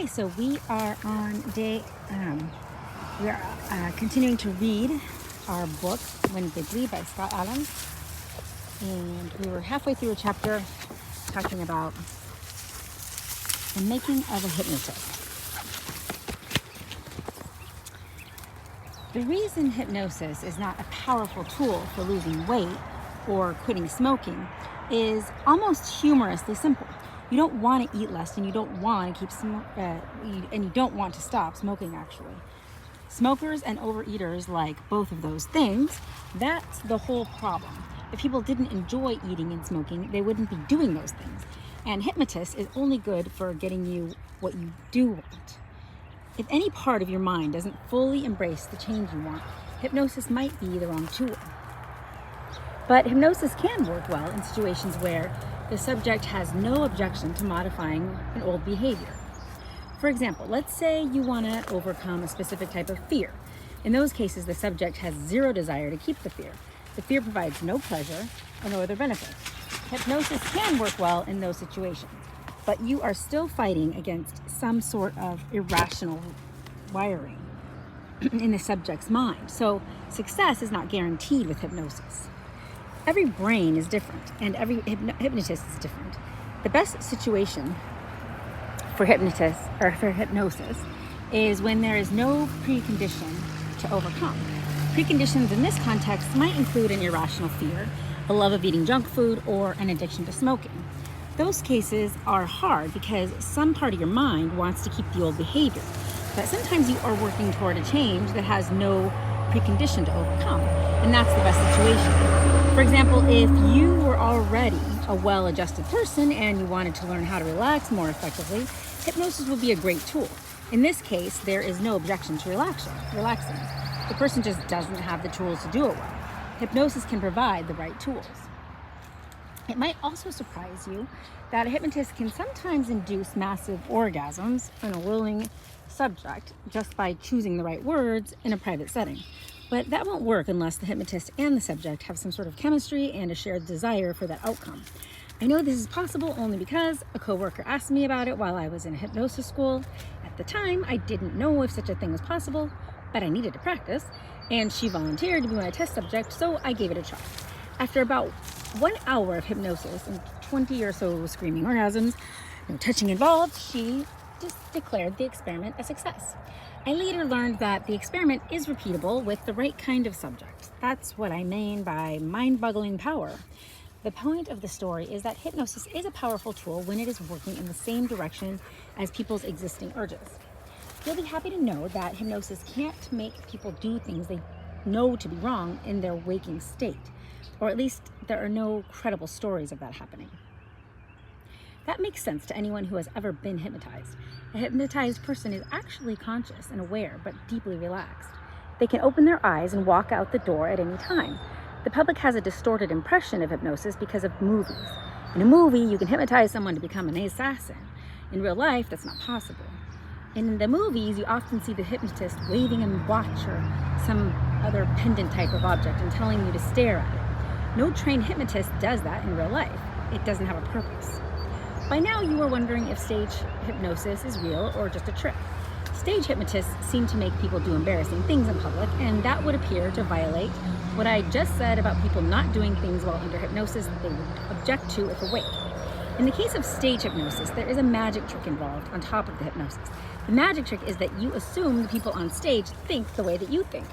So we are on day, we are continuing to read our book, Win Bigly by Scott Aloud. And we were halfway through a chapter talking about the making of a hypnotist. The reason hypnosis is not a powerful tool for losing weight or quitting smoking is almost humorously simple. You don't want to eat less, and you don't want to and you don't want to stop smoking. Actually, smokers and overeaters like both of those things. That's the whole problem. If people didn't enjoy eating and smoking, they wouldn't be doing those things. And hypnosis is only good for getting you what you do want. If any part of your mind doesn't fully embrace the change you want, hypnosis might be the wrong tool. But hypnosis can work well in situations where the subject has no objection to modifying an old behavior. For example, let's say you want to overcome a specific type of fear. In those cases, the subject has zero desire to keep the fear. The fear provides no pleasure or no other benefit. Hypnosis can work well in those situations, but you are still fighting against some sort of irrational wiring in the subject's mind. So success is not guaranteed with hypnosis. Every brain is different, and every hypnotist is different. The best situation for hypnosis is when there is no precondition to overcome. Preconditions in this context might include an irrational fear, a love of eating junk food, or an addiction to smoking. Those cases are hard because some part of your mind wants to keep the old behavior, but sometimes you are working toward a change that has no precondition to overcome, and that's the best situation. For example, if you were already a well-adjusted person and you wanted to learn how to relax more effectively, hypnosis would be a great tool. In this case, there is no objection to relaxing. The person just doesn't have the tools to do it well. Hypnosis can provide the right tools. It might also surprise you that a hypnotist can sometimes induce massive orgasms in a willing subject just by choosing the right words in a private setting. But that won't work unless the hypnotist and the subject have some sort of chemistry and a shared desire for that outcome. I know this is possible only because a coworker asked me about it while I was in a hypnosis school. At the time, I didn't know if such a thing was possible, but I needed to practice, and she volunteered to be my test subject, so I gave it a try. After about 1 hour of hypnosis and 20 or so screaming orgasms, no touching involved, she just declared the experiment a success. I later learned that the experiment is repeatable with the right kind of subject. That's what I mean by mind-boggling power. The point of the story is that hypnosis is a powerful tool when it is working in the same direction as people's existing urges. You'll be happy to know that hypnosis can't make people do things they know to be wrong in their waking state, or at least there are no credible stories of that happening. That makes sense to anyone who has ever been hypnotized. A hypnotized person is actually conscious and aware, but deeply relaxed. They can open their eyes and walk out the door at any time. The public has a distorted impression of hypnosis because of movies. In a movie, you can hypnotize someone to become an assassin. In real life, that's not possible. In the movies, you often see the hypnotist waving a watch or some other pendant type of object and telling you to stare at it. No trained hypnotist does that in real life. It doesn't have a purpose. By now, you are wondering if stage hypnosis is real or just a trick. Stage hypnotists seem to make people do embarrassing things in public, and that would appear to violate what I just said about people not doing things while under hypnosis that they would object to if awake. In the case of stage hypnosis, there is a magic trick involved on top of the hypnosis. The magic trick is that you assume the people on stage think the way that you think.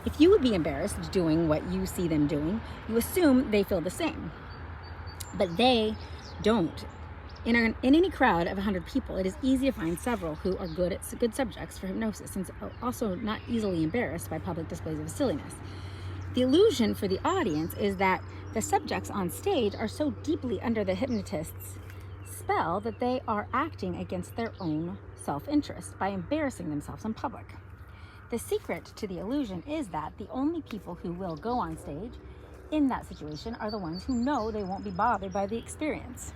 If you would be embarrassed doing what you see them doing, you assume they feel the same. But they don't. In any crowd of 100 people, it is easy to find several who are good subjects for hypnosis and also not easily embarrassed by public displays of silliness. The illusion for the audience is that the subjects on stage are so deeply under the hypnotist's spell that they are acting against their own self-interest by embarrassing themselves in public. The secret to the illusion is that the only people who will go on stage in that situation are the ones who know they won't be bothered by the experience.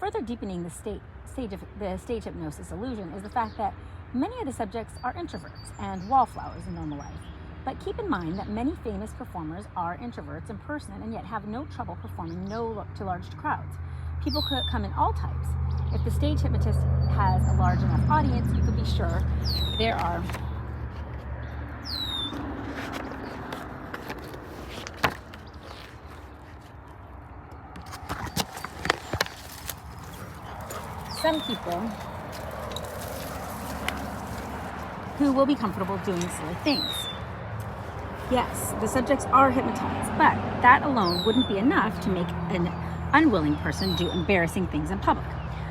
Further deepening the stage hypnosis illusion is the fact that many of the subjects are introverts and wallflowers in normal life. But keep in mind that many famous performers are introverts in person and yet have no trouble performing to large crowds. People could come in all types. If the stage hypnotist has a large enough audience, you could be sure there are some people who will be comfortable doing silly things. Yes, the subjects are hypnotized, but that alone wouldn't be enough to make an unwilling person do embarrassing things in public.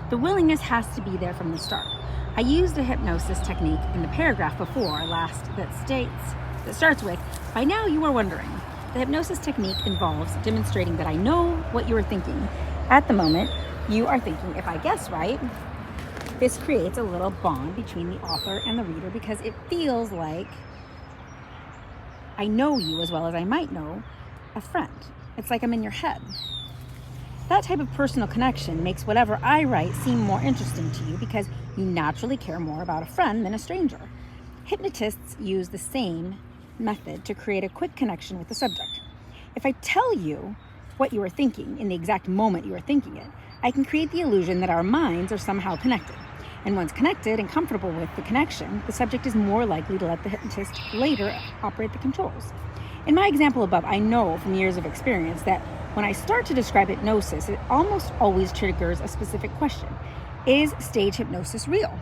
The willingness has to be there from the start. I used a hypnosis technique in the paragraph before last that starts with, "By now you are wondering." The hypnosis technique involves demonstrating that I know what you are thinking. At the moment, you are thinking, if I guess right, this creates a little bond between the author and the reader because it feels like I know you as well as I might know a friend. It's like I'm in your head. That type of personal connection makes whatever I write seem more interesting to you because you naturally care more about a friend than a stranger. Hypnotists use the same method to create a quick connection with the subject. If I tell you what you are thinking in the exact moment you are thinking it, I can create the illusion that our minds are somehow connected. And once connected and comfortable with the connection, the subject is more likely to let the hypnotist later operate the controls. In my example above, I know from years of experience that when I start to describe hypnosis, it almost always triggers a specific question. Is stage hypnosis real?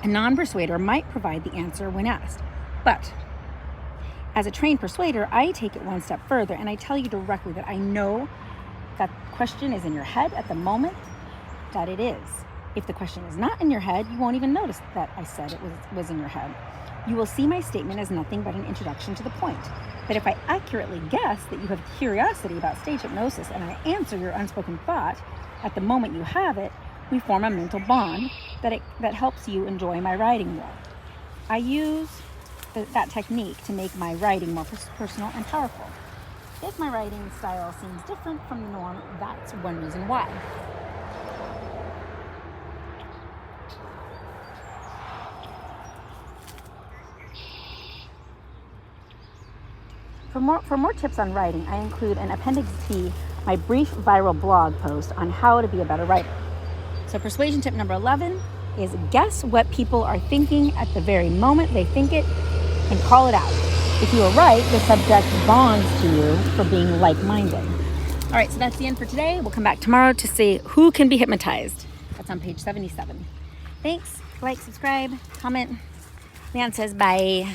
A non-persuader might provide the answer when asked, but as a trained persuader, I take it one step further and I tell you directly that I know that question is in your head at the moment that it is. If the question is not in your head, you won't even notice that I said it was in your head. You will see my statement as nothing but an introduction to the point. But if I accurately guess that you have curiosity about stage hypnosis and I answer your unspoken thought at the moment you have it, we form a mental bond that helps you enjoy my writing more. I use that technique to make my writing more personal and powerful. If my writing style seems different from the norm, that's one reason why. For more tips on writing, I include in Appendix T my brief viral blog post on how to be a better writer. So persuasion tip number 11 is guess what people are thinking at the very moment they think it and call it out. If you are right, the subject bonds to you for being like-minded. All right, so that's the end for today. We'll come back tomorrow to see who can be hypnotized. That's on page 77. Thanks. Like, subscribe, comment. Leon says bye.